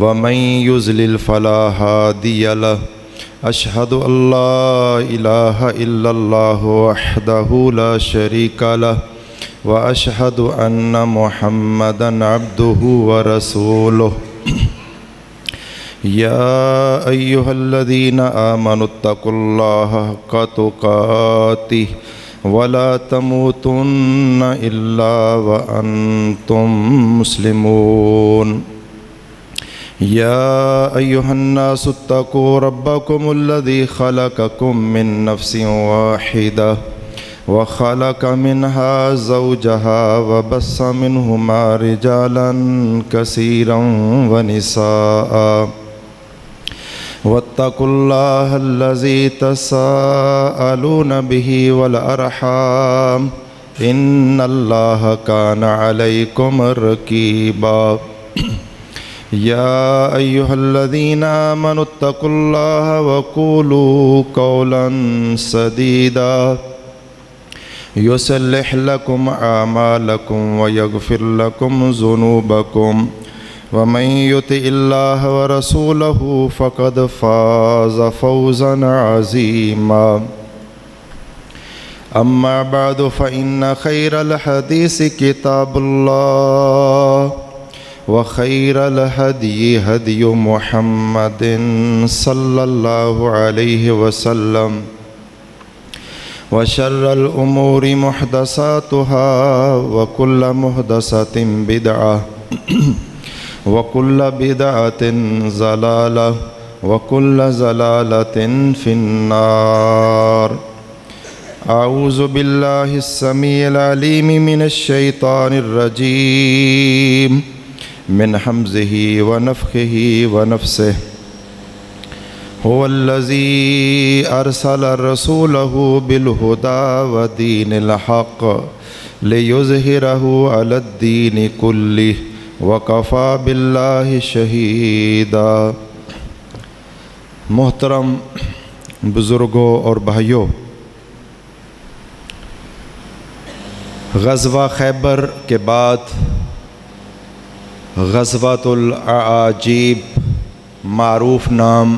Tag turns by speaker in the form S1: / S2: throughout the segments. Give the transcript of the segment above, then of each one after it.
S1: ومن يضلل فلا هادي له أشهد أن لا إله إلا الله وحده لا شريك له وأشهد أن محمدًا عبده ورسوله يا أيها الذين آمنوا اتقوا الله حق تقاته ولا تموتن إلا وأنتم مسلمون يا أيها الناس اتقوا ربكم الذي خلقكم من نفس واحدة وخلق منها زوجها وبث منهما رجالا كثيرا ونساء واتقوا الله الذي تساءلون به والأرحام إن الله كان عليكم رقيبا يا أيها الذين آمنوا اتقوا الله وقولوا قولا سديدا يصلح لكم أعمالكم ويغفر لكم ذنوبكم ومن يطع الله ورسوله فقد فاز فوزا عظيما أما بعد فإن خير الحديث كتاب الله وخير الهدي هدي محمد صلى الله عليه وسلم وشر الأمور محدثاتها وكل محدثة بدعة وكل بدعة ضلالة وكل ضلالة في النار أعوذ بالله السميع العليم من الشيطان الرجيم من حمزه ونفخه ونفسه هو الذي أرسل رسوله بالهدى ودين الحق ليظهره على الدين كله وكفى بالله شهيدا۔ محترم بزرگوں اور بھائیوں، غزوہ خیبر کے بعد غزوۃ الاعاجیب معروف نام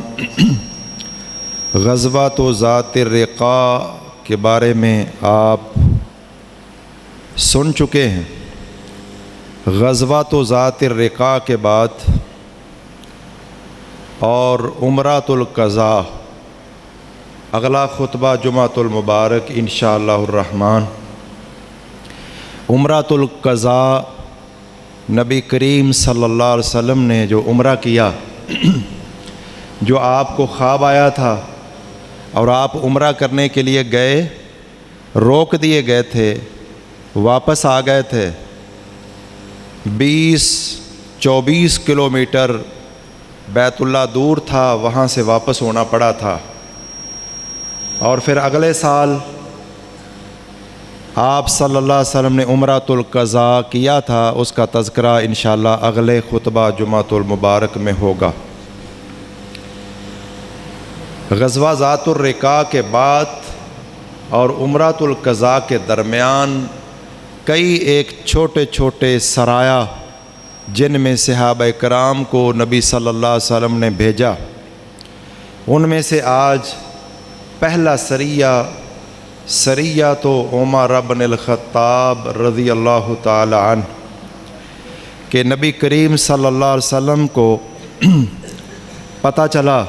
S1: غزوۃ ذات الرقاع کے بارے میں آپ سن چکے ہیں۔ غزوۃ ذات الرقاع کے بعد اور عمرۃ القضاء اگلا خطبہ جمعۃ المبارک انشاءاللہ الرحمن۔ عمرۃ القضاء نبی کریم صلی اللہ علیہ وسلم نے جو عمرہ کیا، جو آپ کو خواب آیا تھا اور آپ عمرہ کرنے کے لیے گئے، روک دیے گئے تھے، واپس آ گئے تھے، 24 کلومیٹر بیت اللہ دور تھا، وہاں سے واپس ہونا پڑا تھا، اور پھر اگلے سال آپ صلی اللہ علیہ وسلم نے عمرۃ القضاء کیا تھا۔ اس کا تذکرہ انشاءاللہ اگلے خطبہ جمعۃ المبارک میں ہوگا۔ غزوہ ذات الرقاع کے بعد اور عمرۃ القضاء کے درمیان کئی ایک چھوٹے چھوٹے سرایہ جن میں صحابہ کرام کو نبی صلی اللہ علیہ وسلم نے بھیجا، ان میں سے آج پہلا سریہ تو عمر بن الخطاب رضی اللہ تعالی عنہ کہ نبی کریم صلی اللہ علیہ وسلم کو پتہ چلا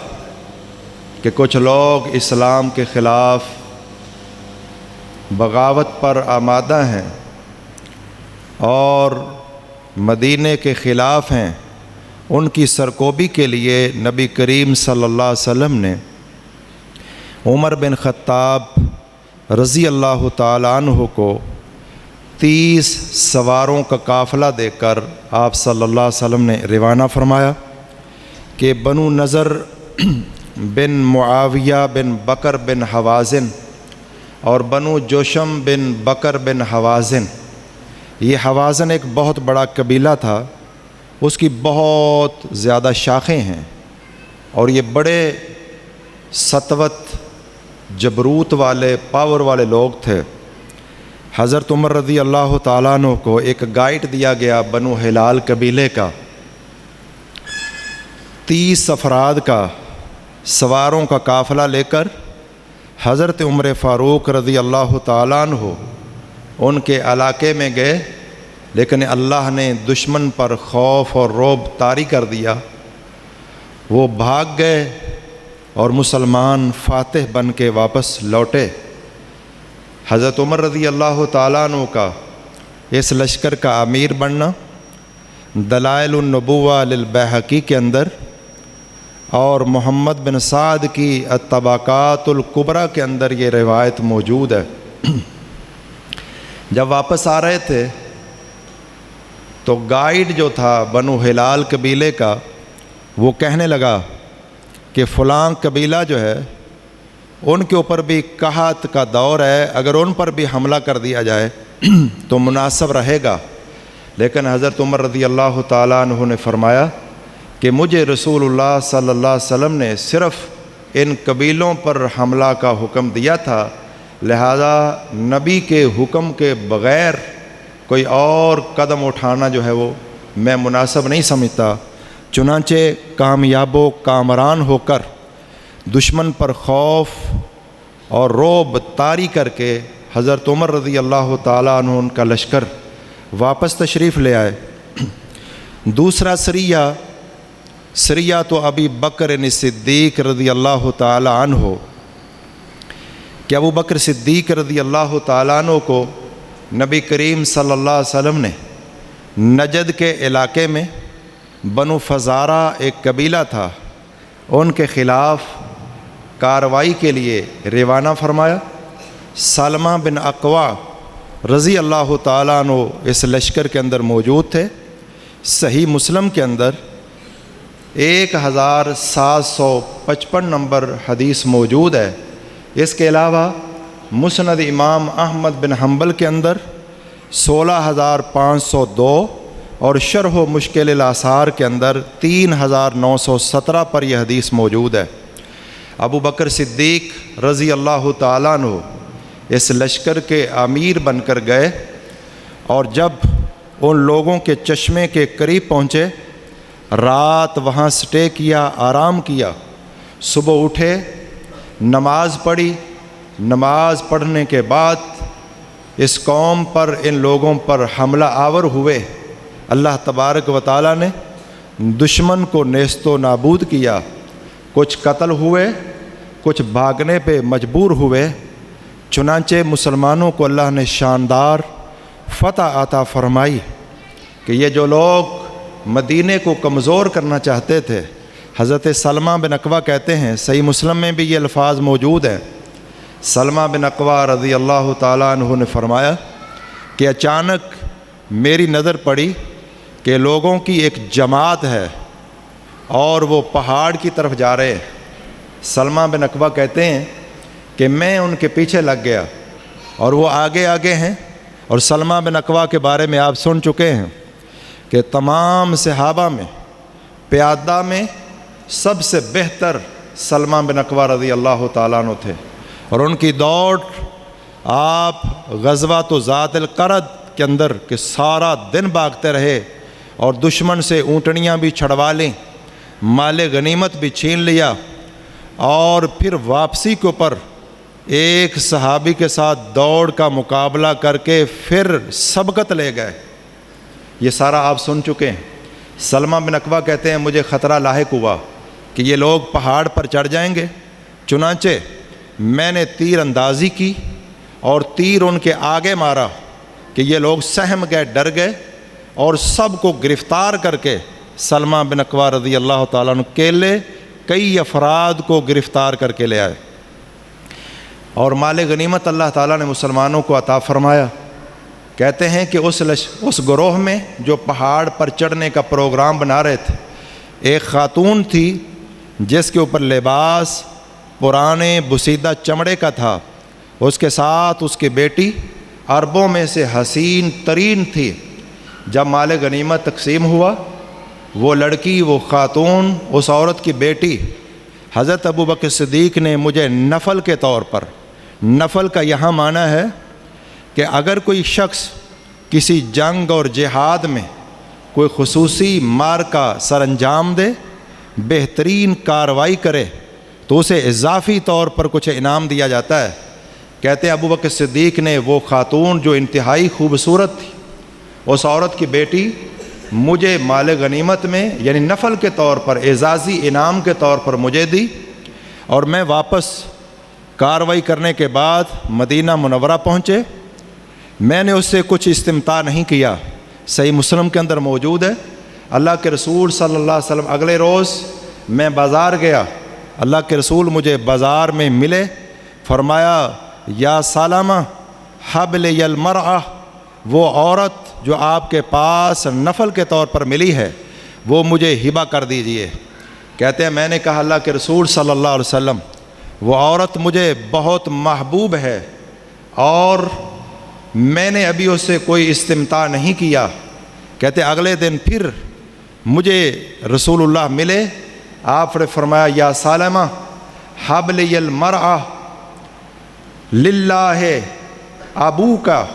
S1: کہ کچھ لوگ اسلام کے خلاف بغاوت پر آمادہ ہیں اور مدینے کے خلاف ہیں، ان کی سرکوبی کے لیے نبی کریم صلی اللہ علیہ وسلم نے عمر بن خطاب رضی اللہ تعالیٰ عنہ کو 30 سواروں کا قافلہ دے کر آپ صلی اللہ علیہ وسلم نے روانہ فرمایا کہ بنو نضر بن معاویہ بن بکر بن حوازن اور بنو جوشم بن بکر بن حوازن، یہ حوازن ایک بہت بڑا قبیلہ تھا، اس کی بہت زیادہ شاخیں ہیں اور یہ بڑے سطوت جبروت والے پاور والے لوگ تھے۔ حضرت عمر رضی اللہ تعالیٰ عنہ کو ایک گائیڈ دیا گیا بنو ہلال قبیلے کا، 30 افراد کا سواروں کا قافلہ لے کر حضرت عمر فاروق رضی اللہ تعالیٰ عنہ ان کے علاقے میں گئے، لیکن اللہ نے دشمن پر خوف اور رعب طاری کر دیا۔ وہ بھاگ گئے اور مسلمان فاتح بن کے واپس لوٹے۔ حضرت عمر رضی اللہ تعالیٰ عنہ کا اس لشکر کا امیر بننا دلائل النبوہ للبیہقی کے اندر اور محمد بن سعد کی الطبقات الکبریٰ کے اندر یہ روایت موجود ہے۔ جب واپس آ رہے تھے تو گائیڈ جو تھا بنو ہلال قبیلے کا، وہ کہنے لگا کہ فلاں قبیلہ جو ہے ان کے اوپر بھی قحط کا دور ہے، اگر ان پر بھی حملہ کر دیا جائے تو مناسب رہے گا۔ لیکن حضرت عمر رضی اللہ تعالیٰ عنہ نے فرمایا کہ مجھے رسول اللہ صلی اللہ علیہ وسلم نے صرف ان قبیلوں پر حملہ کا حکم دیا تھا، لہذا نبی کے حکم کے بغیر کوئی اور قدم اٹھانا جو ہے وہ میں مناسب نہیں سمجھتا۔ چنانچہ کامیاب و کامران ہو کر دشمن پر خوف اور رعب طاری کر کے حضرت عمر رضی اللہ تعالیٰ عنہ ان کا لشکر واپس تشریف لے آئے۔ دوسرا سریہ تو ابی بکر صدیق رضی اللہ تعالیٰ عنہ، کہ ابو بکر صدیق رضی اللہ تعالیٰ عنہ کو نبی کریم صلی اللہ علیہ وسلم نے نجد کے علاقے میں بنو فزارہ ایک قبیلہ تھا، ان کے خلاف کارروائی کے لیے روانہ فرمایا۔ سلمہ بن اقوا رضی اللہ تعالیٰ عنہ اس لشکر کے اندر موجود تھے۔ صحیح مسلم کے اندر 1755 نمبر حدیث موجود ہے۔ اس کے علاوہ مسند امام احمد بن حنبل کے اندر 16502 اور شرح و مشکل الاثار کے اندر 3917 پر یہ حدیث موجود ہے۔ ابو بکر صدیق رضی اللہ تعالیٰ عنہ اس لشکر کے امیر بن کر گئے، اور جب ان لوگوں کے چشمے کے قریب پہنچے، رات وہاں سٹے کیا، آرام کیا، صبح اٹھے، نماز پڑھی، نماز پڑھنے کے بعد اس قوم پر، ان لوگوں پر حملہ آور ہوئے۔ اللہ تبارک و تعالیٰ نے دشمن کو نیست و نابود کیا، کچھ قتل ہوئے، کچھ بھاگنے پہ مجبور ہوئے۔ چنانچہ مسلمانوں کو اللہ نے شاندار فتح عطا فرمائی کہ یہ جو لوگ مدینے کو کمزور کرنا چاہتے تھے، حضرت سلمہ بن اقوا کہتے ہیں، صحیح مسلم میں بھی یہ الفاظ موجود ہیں، سلمہ بن اقوا رضی اللہ تعالیٰ عنہ نے فرمایا کہ اچانک میری نظر پڑی کہ لوگوں کی ایک جماعت ہے اور وہ پہاڑ کی طرف جا رہے ہیں۔ سلمہ بن اقوا کہتے ہیں کہ میں ان کے پیچھے لگ گیا اور وہ آگے آگے ہیں، اور سلمہ بن اقوا کے بارے میں آپ سن چکے ہیں کہ تمام صحابہ میں پیادہ میں سب سے بہتر سلمہ بن اقوا رضی اللہ تعالیٰ عنہ تھے، اور ان کی دوڑ آپ غزوۃ ذات القرد کے اندر کہ سارا دن بھاگتے رہے اور دشمن سے اونٹنیاں بھی چھڑوا لیں، مال غنیمت بھی چھین لیا، اور پھر واپسی کے اوپر ایک صحابی کے ساتھ دوڑ کا مقابلہ کر کے پھر سبقت لے گئے۔ یہ سارا آپ سن چکے ہیں۔ سلمہ بن اقوا کہتے ہیں مجھے خطرہ لاحق ہوا کہ یہ لوگ پہاڑ پر چڑھ جائیں گے، چنانچہ میں نے تیر اندازی کی اور تیر ان کے آگے مارا کہ یہ لوگ سہم گئے، ڈر گئے، اور سب کو گرفتار کر کے سلمہ بن اقوا رضی اللہ تعالیٰ عنہ اکیلے کئی افراد کو گرفتار کر کے لے آئے، اور مال غنیمت اللہ تعالیٰ نے مسلمانوں کو عطا فرمایا۔ کہتے ہیں کہ اس گروہ میں جو پہاڑ پر چڑھنے کا پروگرام بنا رہے تھے، ایک خاتون تھی جس کے اوپر لباس پرانے بسیدہ چمڑے کا تھا، اس کے ساتھ اس کی بیٹی عربوں میں سے حسین ترین تھی۔ جب مال غنیمت تقسیم ہوا، وہ لڑکی، وہ خاتون، اس عورت کی بیٹی حضرت ابو بکر صدیق نے مجھے نفل کے طور پر، نفل کا یہاں معنی ہے کہ اگر کوئی شخص کسی جنگ اور جہاد میں کوئی خصوصی مار کا سر انجام دے بہترین کارروائی کرے تو اسے اضافی طور پر کچھ انعام دیا جاتا ہے۔ کہتے ہیں ابو بکر صدیق نے وہ خاتون جو انتہائی خوبصورت تھی، اس عورت کی بیٹی مجھے مال غنیمت میں یعنی نفل کے طور پر اعزازی انعام کے طور پر مجھے دی، اور میں واپس کارروائی کرنے کے بعد مدینہ منورہ پہنچے۔ میں نے اس سے کچھ استمتاع نہیں کیا۔ صحیح مسلم کے اندر موجود ہے، اللہ کے رسول صلی اللہ علیہ وسلم اگلے روز میں بازار گیا، اللہ کے رسول مجھے بازار میں ملے، فرمایا یا سلامہ حبلی المرأہ، وہ عورت جو آپ کے پاس نفل کے طور پر ملی ہے وہ مجھے ہبہ کر دیجئے۔ کہتے ہیں میں نے کہا اللہ کے رسول صلی اللہ علیہ وسلم وہ عورت مجھے بہت محبوب ہے اور میں نے ابھی اس سے کوئی استمتاع نہیں کیا۔ کہتے اگلے دن پھر مجھے رسول اللہ ملے، آپ نے فرمایا یا سلامہ حبلی المرأہ للہ ابوکا۔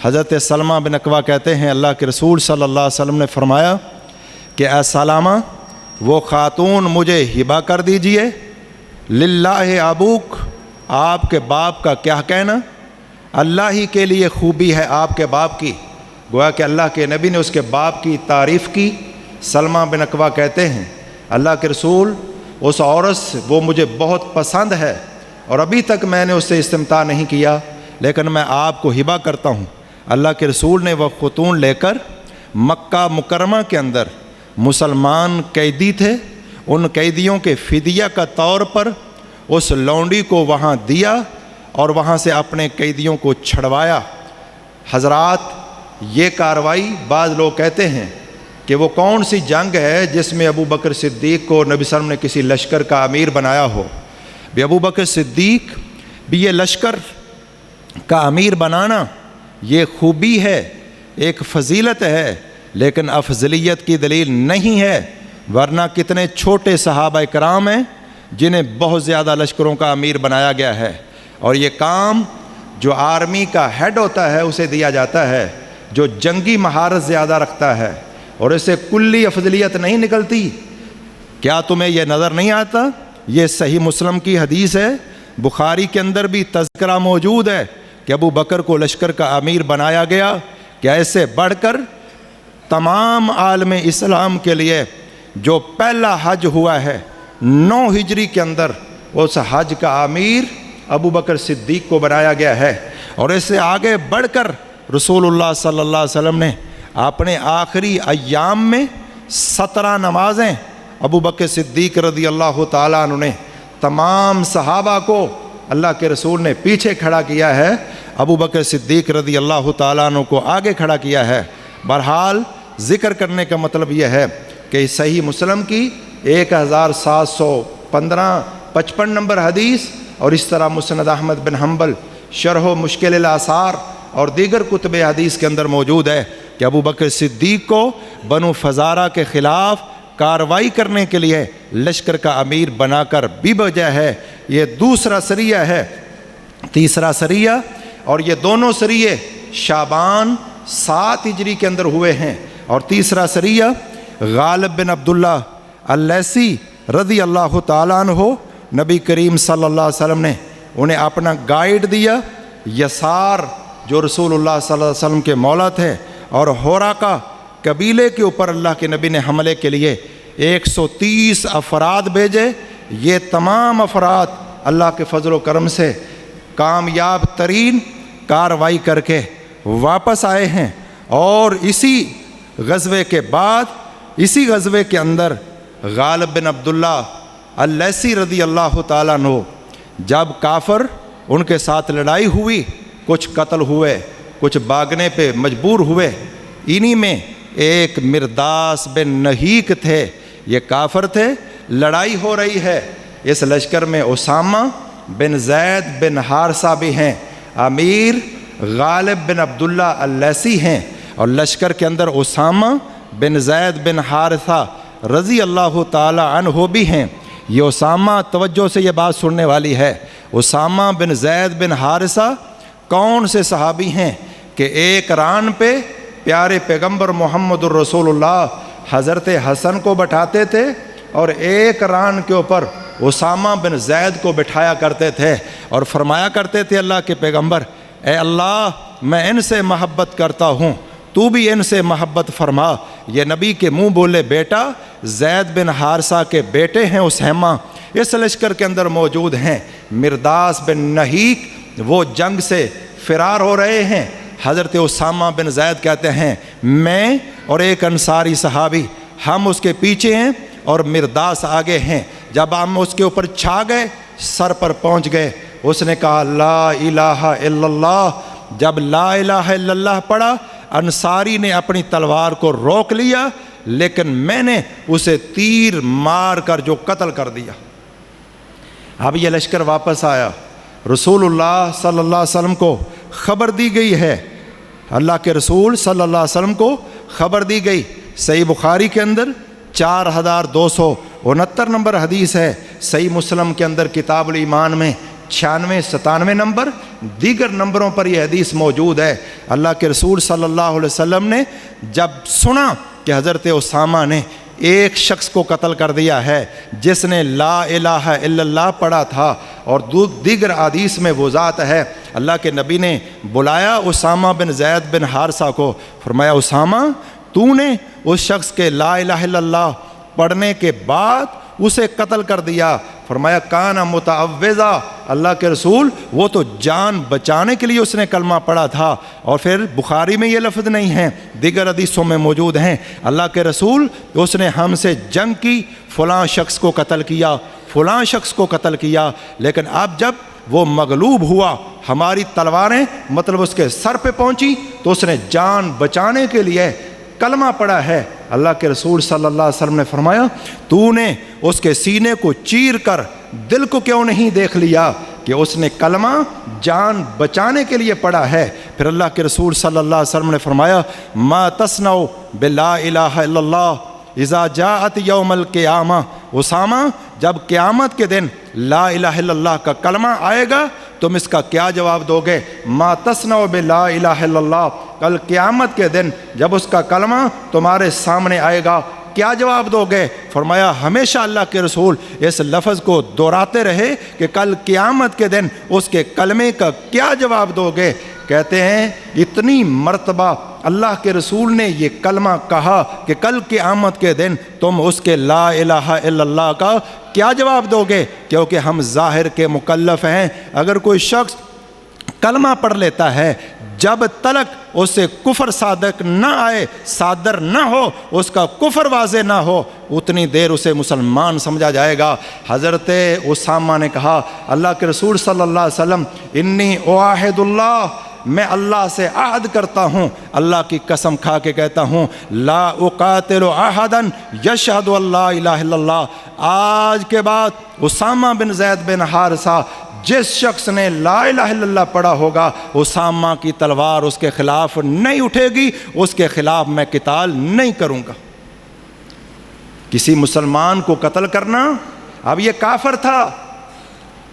S1: حضرت سلمہ بن اکوع کہتے ہیں اللہ کے رسول صلی اللہ علیہ وسلم نے فرمایا کہ اے سلامہ وہ خاتون مجھے ہبہ کر دیجئے، للہ ابوک، آپ کے باپ کا کیا کہنا، اللہ ہی کے لیے خوبی ہے آپ کے باپ کی۔ گویا کہ اللہ کے نبی نے اس کے باپ کی تعریف کی۔ سلمہ بن اکوع کہتے ہیں اللہ کے رسول اس عورت سے وہ مجھے بہت پسند ہے اور ابھی تک میں نے اس سے استمتاع نہیں کیا، لیکن میں آپ کو ہبہ کرتا ہوں۔ اللہ کے رسول نے وہ خاتون لے کر مکہ مکرمہ کے اندر مسلمان قیدی تھے، ان قیدیوں کے فدیہ کا طور پر اس لونڈی کو وہاں دیا اور وہاں سے اپنے قیدیوں کو چھڑوایا۔ حضرات یہ کارروائی بعض لوگ کہتے ہیں کہ وہ کون سی جنگ ہے جس میں ابو بکر صدیق کو نبی صلی اللہ علیہ وسلم نے کسی لشکر کا امیر بنایا ہو۔ بھی ابو بکر صدیق بھی یہ لشکر کا امیر بنانا یہ خوبی ہے، ایک فضیلت ہے، لیکن افضلیت کی دلیل نہیں ہے، ورنہ کتنے چھوٹے صحابہ کرام ہیں جنہیں بہت زیادہ لشکروں کا امیر بنایا گیا ہے، اور یہ کام جو آرمی کا ہیڈ ہوتا ہے اسے دیا جاتا ہے، جو جنگی مہارت زیادہ رکھتا ہے، اور اسے کلی افضلیت نہیں نکلتی۔ کیا تمہیں یہ نظر نہیں آتا؟ یہ صحیح مسلم کی حدیث ہے، بخاری کے اندر بھی تذکرہ موجود ہے کہ ابو بکر کو لشکر کا امیر بنایا گیا، کہ ایسے بڑھ کر تمام عالم اسلام کے لیے جو پہلا حج ہوا ہے 9 ہجری کے اندر، اس حج کا امیر ابو بکر صدیق کو بنایا گیا ہے۔ اور اس سے آگے بڑھ کر رسول اللہ صلی اللہ علیہ وسلم نے اپنے آخری ایام میں 17 نمازیں ابو بکر صدیق رضی اللہ تعالیٰ عنہ نے تمام صحابہ کو اللہ کے رسول نے پیچھے کھڑا کیا ہے، ابو بکر صدیق رضی اللہ تعالیٰ عنہ کو آگے کھڑا کیا ہے۔ بہرحال ذکر کرنے کا مطلب یہ ہے کہ صحیح مسلم کی 1755 نمبر حدیث، اور اس طرح مسند احمد بن حنبل شرح و مشکل الآثار اور دیگر کتب حدیث کے اندر موجود ہے کہ ابو بکر صدیق کو بنو فزارہ کے خلاف کارروائی کرنے کے لیے لشکر کا امیر بنا کر بھی بھیجا ہے۔ یہ دوسرا سریہ ہے۔ تیسرا سریہ، اور یہ دونوں سریے شعبان 7 ہجری کے اندر ہوئے ہیں، اور تیسرا سریہ غالب بن عبداللہ اللیثی رضی اللہ تعالیٰ عنہ، نبی کریم صلی اللہ علیہ وسلم نے انہیں اپنا گائیڈ دیا۔ یسار جو رسول اللہ صلی اللہ علیہ وسلم کے مولا تھے، اور ہوراقہ قبیلے کے اوپر اللہ کے نبی نے حملے کے لیے 130 افراد بھیجے۔ یہ تمام افراد اللہ کے فضل و کرم سے کامیاب ترین کارروائی کر کے واپس آئے ہیں، اور اسی غزوے کے بعد، اسی غزوے کے اندر غالب بن عبداللہ اللیثی رضی اللہ تعالیٰ عنہ جب کافر ان کے ساتھ لڑائی ہوئی، کچھ قتل ہوئے، کچھ بھاگنے پہ مجبور ہوئے، انہی میں ایک مرداس بن نہیک تھے، یہ کافر تھے، لڑائی ہو رہی ہے، اس لشکر میں اسامہ بن زید بن حارثہ بھی ہیں، امیر غالب بن عبداللہ اللیثی ہیں، اور لشکر کے اندر اسامہ بن زید بن حارثہ رضی اللہ تعالی عنہ بھی ہیں۔ یہ اسامہ، توجہ سے یہ بات سننے والی ہے، اسامہ بن زید بن حارثہ کون سے صحابی ہیں کہ ایک ران پہ پیارے پیغمبر محمد الرسول اللہ حضرت حسن کو بٹھاتے تھے اور ایک ران کے اوپر اسامہ بن زید کو بٹھایا کرتے تھے اور فرمایا کرتے تھے اللہ کے پیغمبر اے اللہ میں ان سے محبت کرتا ہوں، تو بھی ان سے محبت فرما۔ یہ نبی کے منہ بولے بیٹا زید بن حارثہ کے بیٹے ہیں اسامہ، اس لشکر کے اندر موجود ہیں۔ مرداس بن نحیک وہ جنگ سے فرار ہو رہے ہیں۔ حضرت اسامہ بن زید کہتے ہیں میں اور ایک انصاری صحابی ہم اس کے پیچھے ہیں اور مرداس آگے ہیں۔ جب ہم اس کے اوپر چھا گئے، سر پر پہنچ گئے، اس نے کہا لا الہ الا اللہ۔ جب لا الہ الا اللہ پڑھا، انصاری نے اپنی تلوار کو روک لیا، لیکن میں نے اسے تیر مار کر جو قتل کر دیا۔ اب یہ لشکر واپس آیا، رسول اللہ صلی اللہ علیہ وسلم کو خبر دی گئی ہے، اللہ کے رسول صلی اللہ علیہ وسلم کو خبر دی گئی۔ صحیح بخاری کے اندر 4269 نمبر حدیث ہے، صحیح مسلم کے اندر کتاب الایمان میں 96-97 نمبر، دیگر نمبروں پر یہ حدیث موجود ہے۔ اللہ کے رسول صلی اللہ علیہ وسلم نے جب سنا کہ حضرت اسامہ نے ایک شخص کو قتل کر دیا ہے جس نے لا الہ الا اللہ پڑھا تھا، اور دیگر حدیث میں وہ ذات ہے، اللہ کے نبی نے بلایا اسامہ بن زید بن حارثہ کو، فرمایا اسامہ تو نے اس شخص کے لا الہ الا اللہ پڑھنے کے بعد اسے قتل کر دیا۔ فرمایا کانا متعوذا، اللہ کے رسول وہ تو جان بچانے کے لیے اس نے کلمہ پڑھا تھا۔ اور پھر بخاری میں یہ لفظ نہیں ہیں، دیگر حدیثوں میں موجود ہیں، اللہ کے رسول اس نے ہم سے جنگ کی، فلاں شخص کو قتل کیا، فلاں شخص کو قتل کیا، لیکن اب جب وہ مغلوب ہوا، ہماری تلواریں مطلب اس کے سر پہ پہنچی، تو اس نے جان بچانے کے لیے کلمہ پڑھا ہے۔ اللہ کے رسول صلی اللہ علیہ وسلم نے فرمایا تو نے اس کے سینے کو چیر کر دل کو کیوں نہیں دیکھ لیا کہ اس نے کلمہ جان بچانے کے لیے پڑھا ہے۔ پھر اللہ کے رسول صلی اللہ علیہ وسلم نے فرمایا ما تصنع بلا الہ الا اللہ اذا جاءت یوم القیامہ، اسامہ جب قیامت کے دن لا الہ الا اللہ کا کلمہ آئے گا تم اس کا کیا جواب دو گے؟ ما تصنع بلا الہ الا اللہ، کل قیامت کے دن جب اس کا کلمہ تمہارے سامنے آئے گا کیا جواب دو گے؟ فرمایا ہمیشہ اللہ کے رسول اس لفظ کو دہراتے رہے کہ کل قیامت کے دن اس کے کلمے کا کیا جواب دو گے؟ کہتے ہیں اتنی مرتبہ اللہ کے رسول نے یہ کلمہ کہا کہ کل قیامت کے دن تم اس کے لا الہ الا اللہ کا کیا جواب دو گے، کیونکہ ہم ظاہر کے مکلف ہیں۔ اگر کوئی شخص کلمہ پڑھ لیتا ہے، جب تلک اس سے کفر صادق نہ آئے، صادر نہ ہو، اس کا کفر واضح نہ ہو، اتنی دیر اسے مسلمان سمجھا جائے گا۔ حضرت اسامہ نے کہا اللہ کے رسول صلی اللہ علیہ وسلم انی اعاہد اللہ، میں اللہ سے عہد کرتا ہوں، اللہ کی قسم کھا کے کہتا ہوں لا اقاتل احدا یشہد ان لا الہ الا اللہ، آج کے بعد اسامہ بن زید بن حارثہ جس شخص نے لا الہ الا اللہ پڑھا ہوگا، اسامہ کی تلوار اس کے خلاف نہیں اٹھے گی، اس کے خلاف میں قتال نہیں کروں گا۔ کسی مسلمان کو قتل کرنا، اب یہ کافر تھا،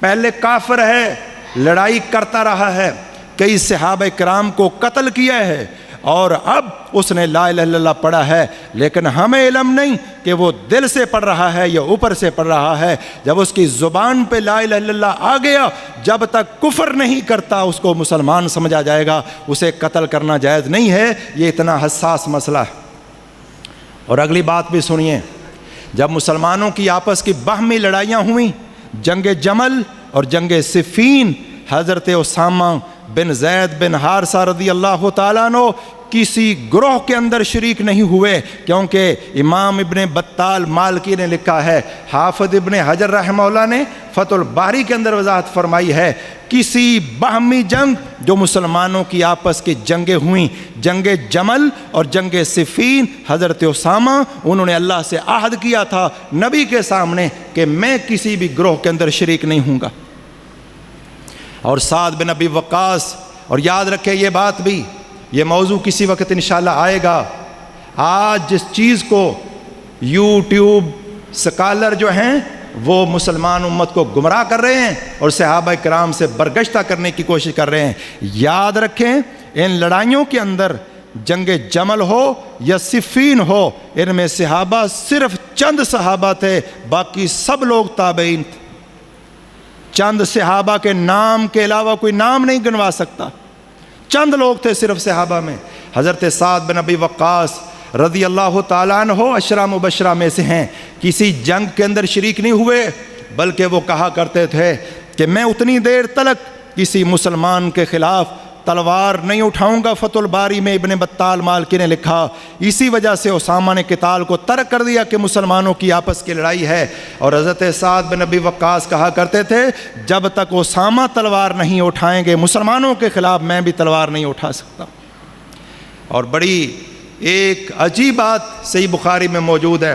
S1: پہلے کافر ہے، لڑائی کرتا رہا ہے، کئی صحابہ کرام کو قتل کیا ہے، اور اب اس نے لا الہ الا اللہ پڑھا ہے، لیکن ہمیں علم نہیں کہ وہ دل سے پڑھ رہا ہے یا اوپر سے پڑھ رہا ہے۔ جب اس کی زبان پہ لا الہ الا اللہ آ گیا، جب تک کفر نہیں کرتا اس کو مسلمان سمجھا جائے گا، اسے قتل کرنا جائز نہیں ہے۔ یہ اتنا حساس مسئلہ ہے۔ اور اگلی بات بھی سنیے، جب مسلمانوں کی آپس کی باہمی لڑائیاں ہوئیں، جنگ جمل اور جنگ صفین، حضرت اسامہ بن زید بن حارثہ رضی اللہ تعالیٰ عنہ کسی گروہ کے اندر شریک نہیں ہوئے، کیونکہ امام ابن بطال مالکی نے لکھا ہے، حافظ ابن حجر رحمہ اللہ نے فتح الباری کے اندر وضاحت فرمائی ہے، کسی باہمی جنگ جو مسلمانوں کی آپس کی جنگیں ہوئیں، جنگ جمل اور جنگ صفین، حضرت اسامہ انہوں نے اللہ سے عہد کیا تھا نبی کے سامنے کہ میں کسی بھی گروہ کے اندر شریک نہیں ہوں گا۔ اور سعد بن ابی وقاص، اور یاد رکھیں یہ بات بھی، یہ موضوع کسی وقت انشاءاللہ آئے گا۔ آج جس چیز کو یوٹیوب سکالر جو ہیں وہ مسلمان امت کو گمراہ کر رہے ہیں اور صحابہ کرام سے برگشتہ کرنے کی کوشش کر رہے ہیں، یاد رکھیں ان لڑائیوں کے اندر جنگ جمل ہو یا صفین ہو، ان میں صحابہ صرف چند صحابہ تھے، باقی سب لوگ تابعین تھے۔ چند صحابہ کے نام کے علاوہ کوئی نام نہیں گنوا سکتا، چند لوگ تھے صرف صحابہ میں۔ حضرت سعد بن ابی وقاص رضی اللہ تعالیٰ عنہ عشرہ مبشرہ میں سے ہیں، کسی جنگ کے اندر شریک نہیں ہوئے، بلکہ وہ کہا کرتے تھے کہ میں اتنی دیر تلک کسی مسلمان کے خلاف تلوار نہیں اٹھاؤں گا۔ فتح الباری میں ابن بطال مالکی نے لکھا، اسی وجہ سے اسامہ نے قتال کو ترک کر دیا کہ مسلمانوں کی آپس کی لڑائی ہے۔ اور حضرت سعد بن ابی وقاص کہا کرتے تھے جب تک اسامہ تلوار نہیں اٹھائیں گے مسلمانوں کے خلاف میں بھی تلوار نہیں اٹھا سکتا۔ اور بڑی ایک عجیب بات صحیح بخاری میں موجود ہے،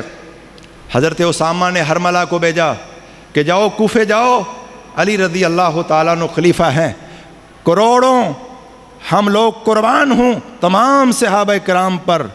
S1: حضرت اسامہ نے حرملہ کو بھیجا کہ جاؤ کوفے جاؤ، علی رضی اللہ تعالیٰ عنہ خلیفہ ہیں، کروڑوں ہم لوگ قربان ہوں تمام صحابہ کرام پر،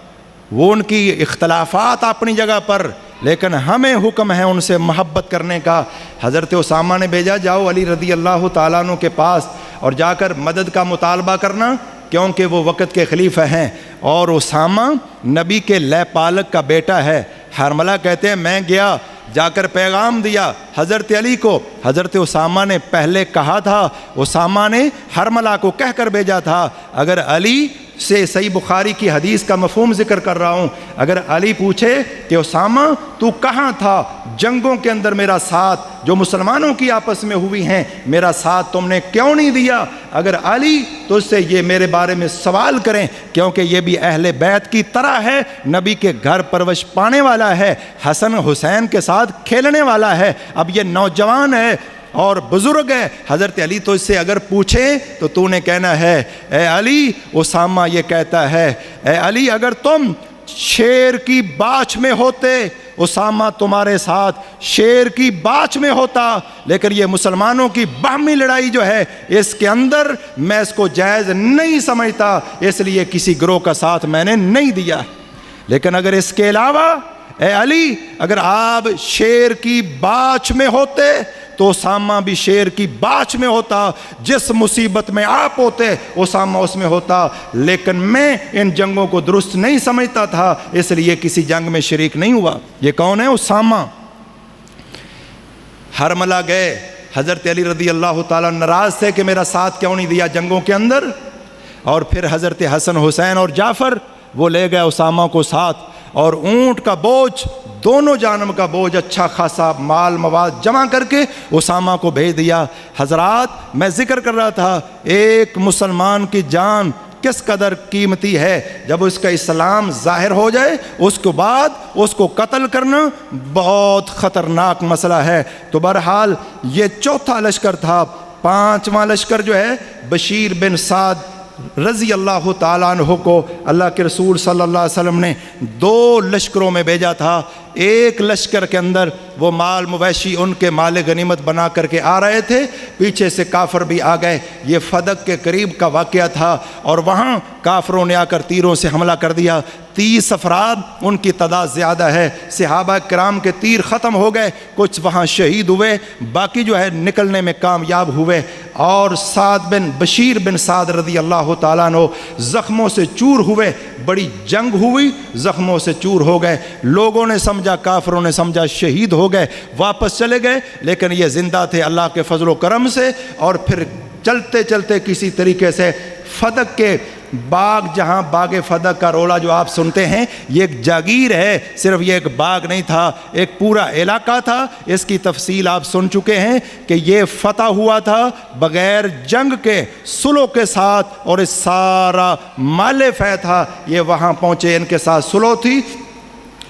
S1: وہ ان کی اختلافات اپنی جگہ پر، لیکن ہمیں حکم ہے ان سے محبت کرنے کا۔ حضرت اسامہ نے بھیجا جاؤ علی رضی اللہ تعالیٰ عنہ کے پاس اور جا کر مدد کا مطالبہ کرنا، کیونکہ وہ وقت کے خلیفہ ہیں۔ اور اسامہ نبی کے لے پالک کا بیٹا ہے۔ حرملہ کہتے ہیں میں گیا، جا کر پیغام دیا حضرت علی کو۔ حضرت اسامہ نے پہلے کہا تھا، اسامہ نے حرملہ کو کہہ کر بھیجا تھا، اگر علی سے صحیح بخاری کی حدیث کا مفہوم ذکر کر رہا ہوں، اگر علی پوچھے کہ اسامہ تو کہاں تھا جنگوں کے اندر، میرا ساتھ جو مسلمانوں کی آپس میں ہوئی ہیں میرا ساتھ تم نے کیوں نہیں دیا، اگر علی تو اس سے یہ میرے بارے میں سوال کریں، کیونکہ یہ بھی اہل بیت کی طرح ہے، نبی کے گھر پرورش پانے والا ہے، حسن حسین کے ساتھ کھیلنے والا ہے، اب یہ نوجوان ہے اور بزرگ ہے۔ حضرت علی تو اس سے اگر پوچھے تو نے کہنا ہے اے علی اسامہ یہ کہتا ہے، اے علی اگر تم شیر کی باچھ میں ہوتے اسامہ تمہارے ساتھ شیر کی باچھ میں ہوتا، لیکن یہ مسلمانوں کی باہمی لڑائی جو ہے اس کے اندر میں اس کو جائز نہیں سمجھتا، اس لیے کسی گروہ کا ساتھ میں نے نہیں دیا۔ لیکن اگر اس کے علاوہ اے علی اگر آپ شیر کی باچھ میں ہوتے تو اسامہ بھی شیر کی باچھ میں ہوتا، جس مصیبت میں آپ ہوتے اسامہ اس میں ہوتا، لیکن میں ان جنگوں کو درست نہیں سمجھتا تھا، اس لیے کسی جنگ میں شریک نہیں ہوا۔ یہ کون ہے؟ اسامہ۔ حرملہ گئے، حضرت علی رضی اللہ تعالیٰ ناراض تھے کہ میرا ساتھ کیوں نہیں دیا جنگوں کے اندر، اور پھر حضرت حسن حسین اور جعفر وہ لے گئے اسامہ کو ساتھ، اور اونٹ کا بوجھ دونوں جانب کا بوجھ اچھا خاصا مال مواد جمع کر کے اسامہ کو بھیج دیا۔ حضرات میں ذکر کر رہا تھا ایک مسلمان کی جان کس قدر قیمتی ہے، جب اس کا اسلام ظاہر ہو جائے اس کے بعد اس کو قتل کرنا بہت خطرناک مسئلہ ہے۔ تو بہرحال یہ چوتھا لشکر تھا۔ پانچواں لشکر جو ہے بشیر بن سعد رضی اللہ تعالیٰ عنہ کو اللہ کے رسول صلی اللہ علیہ وسلم نے 2 لشکروں میں بھیجا تھا۔ ایک لشکر کے اندر وہ مال مویشی ان کے مال غنیمت بنا کر کے آ رہے تھے، پیچھے سے کافر بھی آ گئے۔ یہ فدق کے قریب کا واقعہ تھا، اور وہاں کافروں نے آ کر تیروں سے حملہ کر دیا۔ 30 افراد ان کی تعداد زیادہ ہے، صحابہ کرام کے تیر ختم ہو گئے، کچھ وہاں شہید ہوئے، باقی جو ہے نکلنے میں کامیاب ہوئے۔ اور بشیر بن سعد رضی اللہ تعالیٰ عنہ زخموں سے چور ہوئے، بڑی جنگ ہوئی، زخموں سے چور ہو گئے، لوگوں نے سمجھا کافروں نے سمجھا شہید ہو گئے، واپس چلے گئے، لیکن یہ زندہ تھے اللہ کے فضل و کرم سے۔ اور پھر چلتے چلتے کسی طریقے سے فدق کے باغ، جہاں باغ فدق کا رولا جو آپ سنتے ہیں، یہ ایک جاگیر ہے، صرف یہ ایک باغ نہیں تھا، ایک پورا علاقہ تھا۔ اس کی تفصیل آپ سن چکے ہیں کہ یہ فتح ہوا تھا بغیر جنگ کے، صلح کے ساتھ، اور اس سارا مال فیض تھا یہ وہاں پہنچے، ان کے ساتھ صلح تھی۔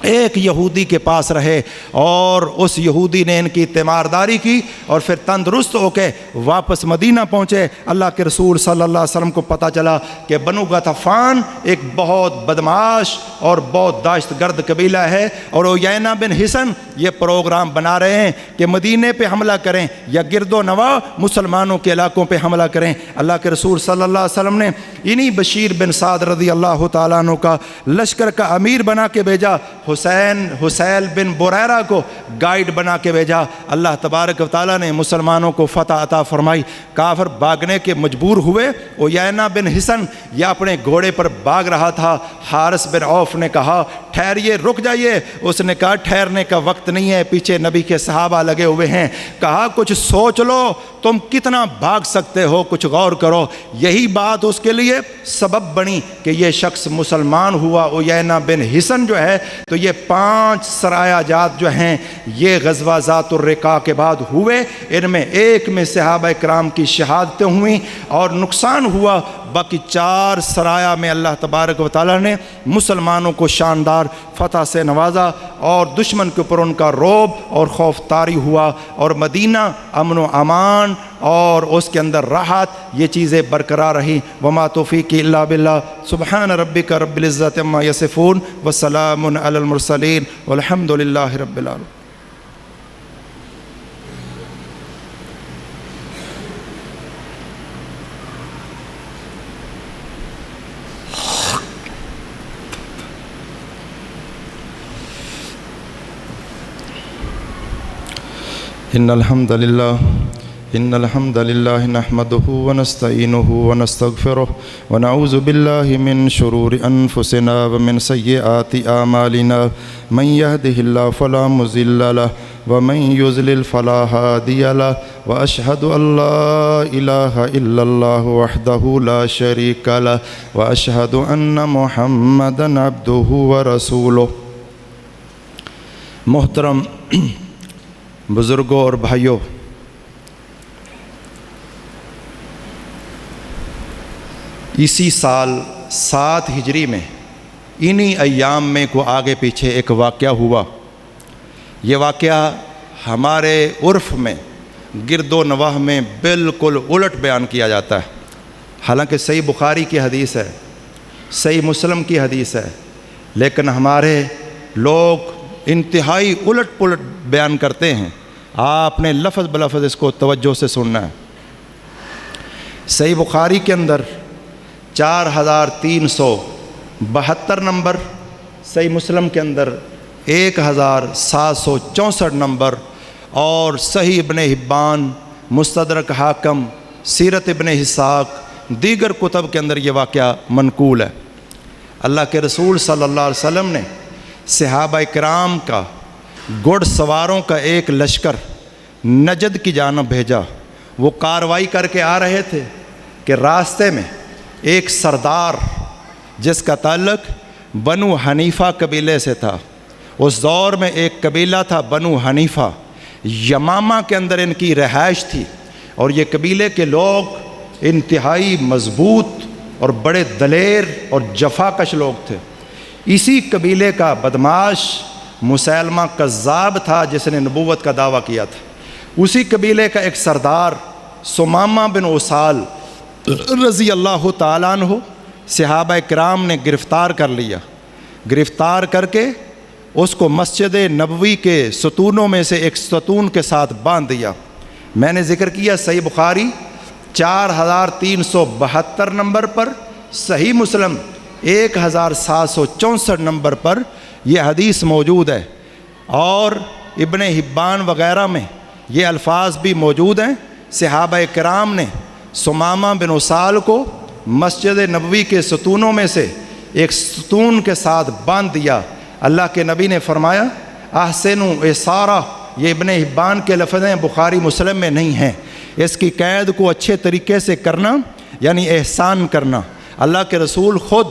S1: ایک یہودی کے پاس رہے اور اس یہودی نے ان کی تیمارداری کی، اور پھر تندرست ہو کے واپس مدینہ پہنچے۔ اللہ کے رسول صلی اللہ علیہ وسلم کو پتہ چلا کہ بنو غطفان ایک بہت بدمعاش اور بہت دہشت گرد قبیلہ ہے، اور عیینہ بن حصن یہ پروگرام بنا رہے ہیں کہ مدینے پہ حملہ کریں یا گرد و نواح مسلمانوں کے علاقوں پہ حملہ کریں۔ اللہ کے رسول صلی اللہ علیہ وسلم نے انہی بشیر بن سعد رضی اللہ تعالیٰ عنہ کا لشکر کا امیر بنا کے بھیجا۔ حسین بن بریرہ کو گائیڈ بنا کے بھیجا۔ اللہ تبارک و تعالیٰ نے مسلمانوں کو فتح عطا فرمائی۔ کافر بھاگنے کے مجبور ہوئے۔ عیینہ بن حصن یہ اپنے گھوڑے پر بھاگ رہا تھا۔ حارث بن عوف نے کہا ٹھہریے، رک جائیے۔ اس نے کہا ٹھہرنے کا وقت نہیں ہے، پیچھے نبی کے صحابہ لگے ہوئے ہیں۔ کہا کچھ سوچ لو، تم کتنا بھاگ سکتے ہو، کچھ غور کرو۔ یہی بات اس کے لیے سبب بنی کہ یہ شخص مسلمان ہوا۔ عیینہ بن حصن جو ہے تو یہ 5 سرایہ جات جو ہیں یہ غزوہ ذات الرقاع کے بعد ہوئے۔ ان میں ایک میں صحابہ کرام کی شہادتیں ہوئیں اور نقصان ہوا، باقی 4 سرایہ میں اللہ تبارک و تعالیٰ نے مسلمانوں کو شاندار فتح سے نوازا اور دشمن کے اوپر ان کا رعب اور خوف طاری ہوا، اور مدینہ امن و امان اور اس کے اندر راحت، یہ چیزیں برقرار رہیں۔ وما توفیقی الا باللہ۔ سبحان ربک رب العزت عما یصفون وسلام علی المرسلین والحمد للہ رب العالمین۔ ان الحمد للہ نحمده ونستعینه ونستغفره ونعوذ باللہ من شرور انفسنا ومن سیئات اعمالنا من يهده الله فلا مضل له ومن يضلل فلا هادي له واشهد ان لا اله الا الله وحده لا شريك له واشهد ان محمدا عبده ورسوله۔ محترم بزرگوں اور بھائیوں، اسی سال 7 ہجری میں انہی ایام میں کو آگے پیچھے ایک واقعہ ہوا۔ یہ واقعہ ہمارے عرف میں گرد و نواح میں بالکل الٹ بیان کیا جاتا ہے، حالانکہ صحیح بخاری کی حدیث ہے، صحیح مسلم کی حدیث ہے، لیکن ہمارے لوگ انتہائی الٹ پلٹ بیان کرتے ہیں۔ آپ نے لفظ بلفظ اس کو توجہ سے سننا ہے۔ صحیح بخاری کے اندر 4372 نمبر، صحیح مسلم کے اندر 1764 نمبر، اور صحیح ابن حبان، مستدرک حاکم، سیرت ابن اسحاق، دیگر کتب کے اندر یہ واقعہ منقول ہے۔ اللہ کے رسول صلی اللہ علیہ وسلم نے صحابہ کرام کا گھڑ سواروں کا ایک لشکر نجد کی جانب بھیجا۔ وہ کاروائی کر کے آ رہے تھے کہ راستے میں ایک سردار جس کا تعلق بنو حنیفہ قبیلے سے تھا، اس دور میں ایک قبیلہ تھا بنو حنیفہ، یمامہ کے اندر ان کی رہائش تھی، اور یہ قبیلے کے لوگ انتہائی مضبوط اور بڑے دلیر اور جفاکش لوگ تھے۔ اسی قبیلے کا بدماش مسیلمہ کذاب تھا جس نے نبوت کا دعویٰ کیا تھا۔ اسی قبیلے کا ایک سردار سمامہ بن اسال رضی اللہ تعالیٰ عنہ صحابہ کرام نے گرفتار کر لیا۔ گرفتار کر کے اس کو مسجد نبوی کے ستونوں میں سے ایک ستون کے ساتھ باندھ دیا۔ میں نے ذکر کیا صحیح بخاری 4372 نمبر پر، صحیح مسلم 1764 نمبر پر یہ حدیث موجود ہے، اور ابن حبان وغیرہ میں یہ الفاظ بھی موجود ہیں۔ صحابہ کرام نے سمامہ بن اسال کو مسجد نبوی کے ستونوں میں سے ایک ستون کے ساتھ باندھ دیا۔ اللہ کے نبی نے فرمایا احسنوا اسارہ، یہ ابن حبان کے لفظ ہیں، بخاری مسلم میں نہیں ہیں۔ اس کی قید کو اچھے طریقے سے کرنا یعنی احسان کرنا۔ اللہ کے رسول خود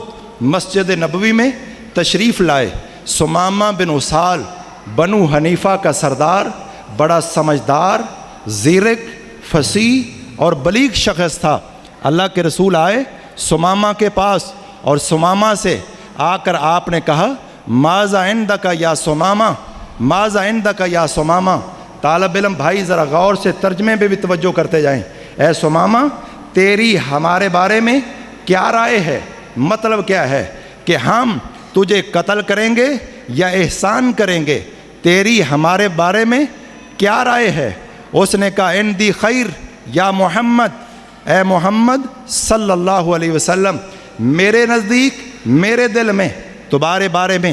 S1: مسجد نبوی میں تشریف لائے۔ سمامہ بن اسال بنو حنیفہ کا سردار، بڑا سمجھدار، زیرک، فصیح اور بلیغ شخص تھا۔ اللہ کے رسول آئے سمامہ کے پاس، اور سمامہ سے آ کر آپ نے کہا ماذا عندک یا سمامہ، ماذا عندک یا سمامہ۔ طالب علم بھائی ذرا غور سے ترجمے پہ بھی توجہ کرتے جائیں۔ اے سمامہ، تیری ہمارے بارے میں کیا رائے ہے؟ مطلب کیا ہے کہ ہم تجھے قتل کریں گے یا احسان کریں گے؟ تیری ہمارے بارے میں کیا رائے ہے؟ اس نے کہا عندی خیر یا محمد، اے محمد صلی اللہ علیہ وسلم، میرے نزدیک، میرے دل میں تمہارے بارے میں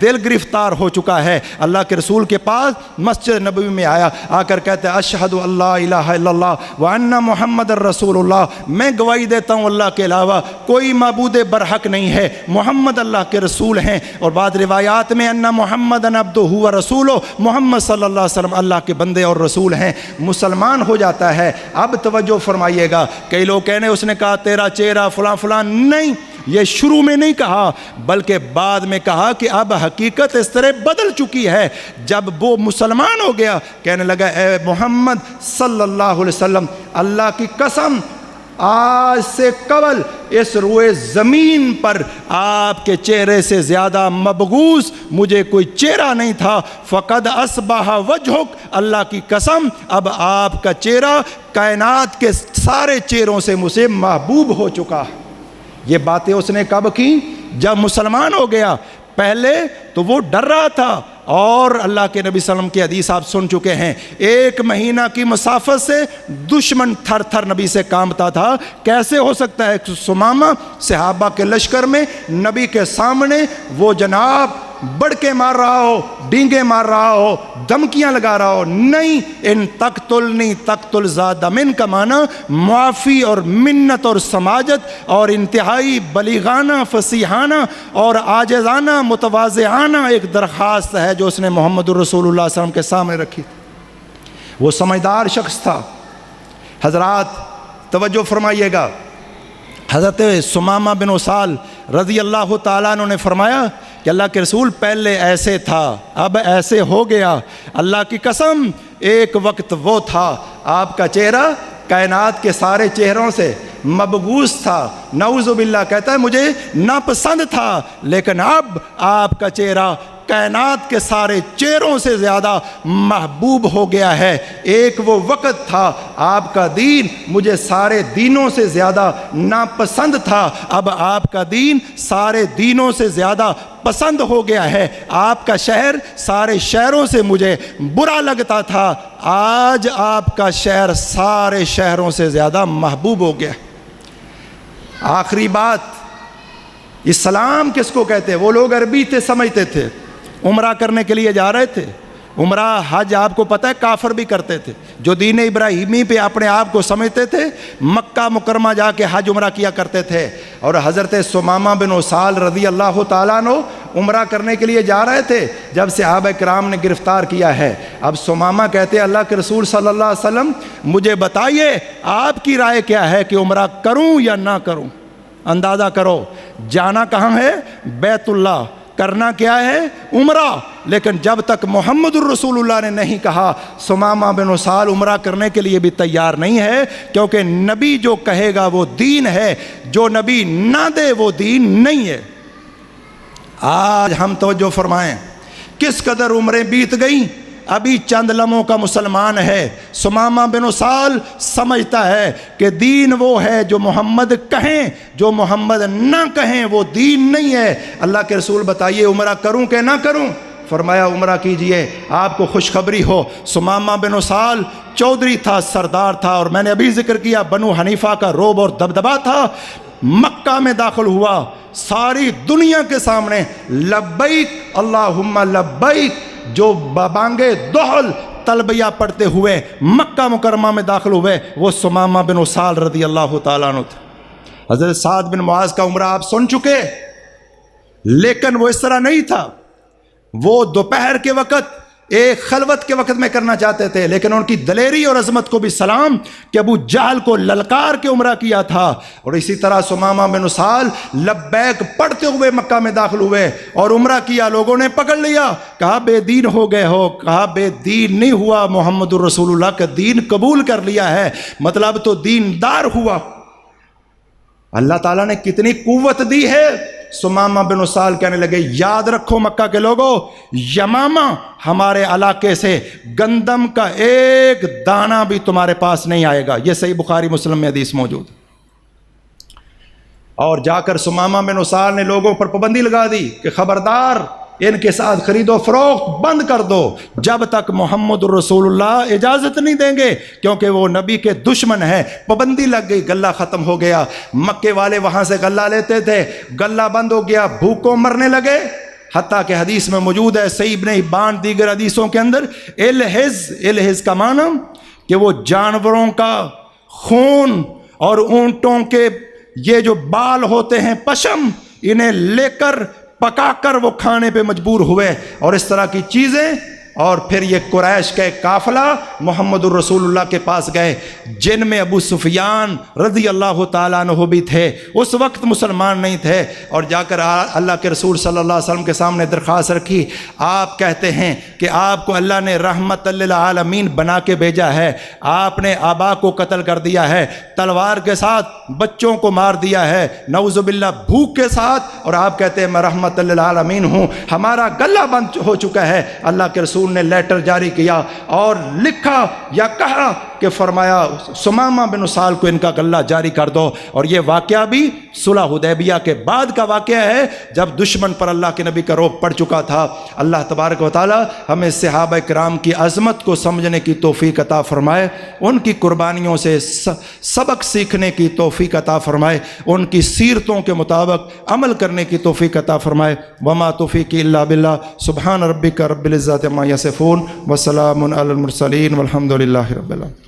S1: دل گرفتار ہو چکا ہے۔ اللہ کے رسول کے پاس مسجد نبوی میں آیا، آ کر کہتے ہیں اشہد اللہ الہ الا اللہ وان محمد الرسول اللہ، میں گواہی دیتا ہوں اللہ کے علاوہ کوئی معبود برحق نہیں ہے، محمد اللہ کے رسول ہیں۔ اور بعض روایات میں ان محمد عبدہ و رسولہ، محمد صلی اللہ علیہ وسلم اللہ کے بندے اور رسول ہیں، مسلمان ہو جاتا ہے۔ اب توجہ فرمائیے گا، کئی لوگ کہنے اس نے کہا تیرا چہرہ فلاں فلاں، نہیں، یہ شروع میں نہیں کہا بلکہ بعد میں کہا کہ اب حقیقت اس طرح بدل چکی ہے۔ جب وہ مسلمان ہو گیا کہنے لگا اے محمد صلی اللہ علیہ وسلم، اللہ کی قسم آج سے قبل اس روئے زمین پر آپ کے چہرے سے زیادہ مبغوث مجھے کوئی چہرہ نہیں تھا، فقد اصبح وجہک، اللہ کی قسم اب آپ کا چہرہ کائنات کے سارے چہروں سے مجھے محبوب ہو چکا۔ یہ باتیں اس نے کب کی؟ جب مسلمان ہو گیا۔ پہلے تو وہ ڈر رہا تھا، اور اللہ کے نبی صلی اللہ علیہ وسلم کی حدیث آپ سن چکے ہیں، 1 مہینہ کی مسافت سے دشمن تھر تھر نبی سے کانپتا تھا۔ کیسے ہو سکتا ہے سمامہ صحابہ کے لشکر میں نبی کے سامنے وہ جناب بڑھ کے مار رہا ہو، ڈینگے مار رہا ہو، دھمکیاں لگا رہا ہو؟ نہیں، ان تقتلنی تقتل زاد من کا معنی معافی اور منت اور سماجت اور انتہائی بلیغانہ، فصیحانہ اور عاجزانہ متواضعانہ ایک درخواست ہے جو اس نے محمد الرسول اللہ صلی اللہ علیہ وسلم کے سامنے رکھی۔ وہ سمجھدار شخص تھا۔ حضرات توجہ فرمائیے گا، حضرت سمامہ بن اسال رضی اللہ تعالیٰ عنہ نے فرمایا کہ اللہ کے رسول پہلے ایسے تھا، اب ایسے ہو گیا۔ اللہ کی قسم ایک وقت وہ تھا آپ کا چہرہ کائنات کے سارے چہروں سے مبغوث تھا، نعوذ باللہ، کہتا ہے مجھے ناپسند تھا، لیکن اب آپ کا چہرہ کائنات کے سارے چہروں سے زیادہ محبوب ہو گیا ہے۔ ایک وہ وقت تھا آپ کا دین مجھے سارے دینوں سے زیادہ ناپسند تھا، اب آپ کا دین سارے دینوں سے زیادہ پسند ہو گیا ہے۔ آپ کا شہر سارے شہروں سے مجھے برا لگتا تھا، آج آپ کا شہر سارے شہروں سے زیادہ محبوب ہو گیا۔ آخری بات، اسلام کس کو کہتے ہیں؟ وہ لوگ عربی تھے، سمجھتے تھے، عمرہ کرنے کے لیے جا رہے تھے۔ عمرہ حج آپ کو پتہ ہے کافر بھی کرتے تھے، جو دین ابراہیمی پہ اپنے آپ کو سمجھتے تھے مکہ مکرمہ جا کے حج عمرہ کیا کرتے تھے۔ اور حضرت سمامہ بن اسال رضی اللہ تعالیٰ عنہ عمرہ کرنے کے لیے جا رہے تھے جب صحابہ کرام نے گرفتار کیا ہے۔ اب سمامہ کہتے ہیں اللہ کے رسول صلی اللہ علیہ وسلم مجھے بتائیے آپ کی رائے کیا ہے کہ عمرہ کروں یا نہ کروں؟ اندازہ کرو، جانا کہاں ہے؟ بیت اللہ، کرنا کیا ہے؟ عمرہ۔ لیکن جب تک محمد الرسول اللہ نے نہیں کہا سمامہ بن اسال عمرہ کرنے کے لیے بھی تیار نہیں ہے، کیونکہ نبی جو کہے گا وہ دین ہے، جو نبی نہ دے وہ دین نہیں ہے۔ آج ہم توجہ فرمائیں، کس قدر عمریں بیت گئیں، ابھی چند لمحوں کا مسلمان ہے۔ سمامہ بن اسال سمجھتا ہے کہ دین وہ ہے جو محمد کہیں، جو محمد نہ کہیں وہ دین نہیں ہے۔ اللہ کے رسول بتائیے عمرہ کروں کہ نہ کروں؟ فرمایا عمرہ کیجئے، آپ کو خوشخبری ہو۔ سمامہ بن اسال چودھری تھا، سردار تھا، اور میں نے ابھی ذکر کیا بنو حنیفہ کا رعب اور دبدبہ تھا۔ مکہ میں داخل ہوا، ساری دنیا کے سامنے لبیک اللہم لبیک جو بانگے دہل تلبیہ پڑھتے ہوئے مکہ مکرمہ میں داخل ہوئے، وہ سمامہ بن اسال رضی اللہ تعالیٰ عنہ تھا۔ حضرت سعد بن معاذ کا عمرہ آپ سن چکے، لیکن وہ اس طرح نہیں تھا۔ وہ دوپہر کے وقت ایک خلوت کے وقت میں کرنا چاہتے تھے، لیکن ان کی دلیری اور عظمت کو بھی سلام کہ ابو جہل کو للکار کے عمرہ کیا تھا۔ اور اسی طرح سمامہ بن اسال لبیک پڑھتے ہوئے مکہ میں داخل ہوئے اور عمرہ کیا، لوگوں نے پکڑ لیا، کہا بے دین ہو گئے ہو، کہا بے دین نہیں ہوا، محمد الرسول اللہ کا دین قبول کر لیا ہے، مطلب تو دیندار ہوا۔ اللہ تعالیٰ نے کتنی قوت دی ہے۔ سمامہ بن اسال کہنے لگے یاد رکھو مکہ کے لوگوں، یمامہ ہمارے علاقے سے گندم کا ایک دانہ بھی تمہارے پاس نہیں آئے گا۔ یہ صحیح بخاری مسلم میں حدیث موجود۔ اور جا کر سمامہ بن اسال نے لوگوں پر پابندی لگا دی کہ خبردار ان کے ساتھ خرید و فروخت بند کر دو جب تک محمد الرسول اللہ اجازت نہیں دیں گے، کیونکہ وہ نبی کے دشمن ہیں۔ پابندی لگ گئی، غلہ ختم ہو گیا۔ مکے والے وہاں سے غلہ لیتے تھے، غلہ بند ہو گیا، بھوکوں مرنے لگے۔ حتیٰ کہ حدیث میں موجود ہے صحیح ابن حبان دیگر حدیثوں کے اندر، الحز کا معنی کہ وہ جانوروں کا خون اور اونٹوں کے یہ جو بال ہوتے ہیں پشم، انہیں لے کر پکا کر وہ کھانے پہ مجبور ہوئے اور اس طرح کی چیزیں. اور پھر یہ قریش کا ایک قافلہ محمد الرسول اللہ کے پاس گئے، جن میں ابو سفیان رضی اللہ تعالیٰ عنہ بھی تھے، اس وقت مسلمان نہیں تھے، اور جا کر اللہ کے رسول صلی اللہ علیہ وسلم کے سامنے درخواست رکھی. آپ کہتے ہیں کہ آپ کو اللہ نے رحمت للعالمین بنا کے بھیجا ہے، آپ نے آبا کو قتل کر دیا ہے، تلوار کے ساتھ بچوں کو مار دیا ہے، نعوذ باللہ بھوک کے ساتھ، اور آپ کہتے ہیں میں رحمت للعالمین ہوں، ہمارا گلہ بند ہو چکا ہے. اللہ کے رسول نے لیٹر جاری کیا اور لکھا یا کہا کہ فرمایا سمامہ بن اسال کو ان کا غلہ جاری کر دو. اور یہ واقعہ بھی صلح حدیبیہ کے بعد کا واقعہ ہے، جب دشمن پر اللہ کے نبی کا رعب پڑ چکا تھا. اللہ تبارک و تعالی ہمیں صحابہ کرام کی عظمت کو سمجھنے کی توفیق عطا فرمائے، ان کی قربانیوں سے سبق سیکھنے کی توفیق عطا فرمائے، ان کی سیرتوں کے مطابق عمل کرنے کی توفیق عطا فرمائے. وما توفیقی الا باللہ. سبحان ربک رب العزۃ عما یصفون وسلام علی المرسلین والحمد للہ رب العالمین.